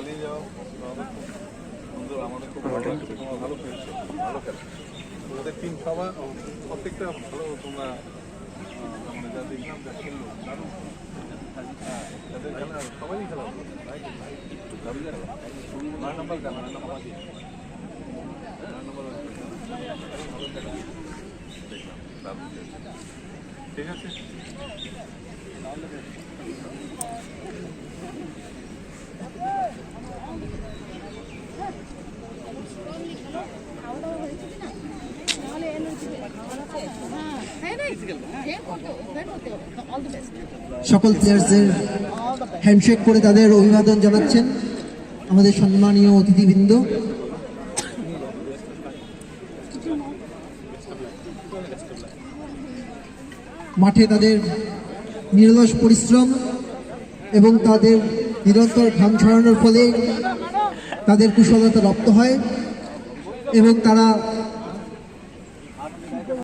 চালিয়ে যাওয়া আমাদের খুব ভালো লাগছে, তোমরা ভালো খেলছো, ভালো খেলো। তোমাদের টিম সবাই প্রত্যেকটা ভালো, তোমরা মানে যা দেখলাম যা খেললো দারুণ। তাদের খেলা সবাই খেলা ভালো। 9 নম্বর খেলা, 9 নম্বর আছে, 9 নম্বর দেখলাম দারুণ খেলছে। ঠিক আছে, সকল প্লেয়ার্সদের হ্যান্ডশেক করে তাদের অভিবাদন জানাচ্ছেন আমাদের সম্মানীয় অতিথিবৃন্দ। মাঠে তাদের নিরলস পরিশ্রম এবং তাদের নিরন্তর ঘাম ছড়ানোর ফলে তাদের কুশলতা রপ্ত হয় এবং তারা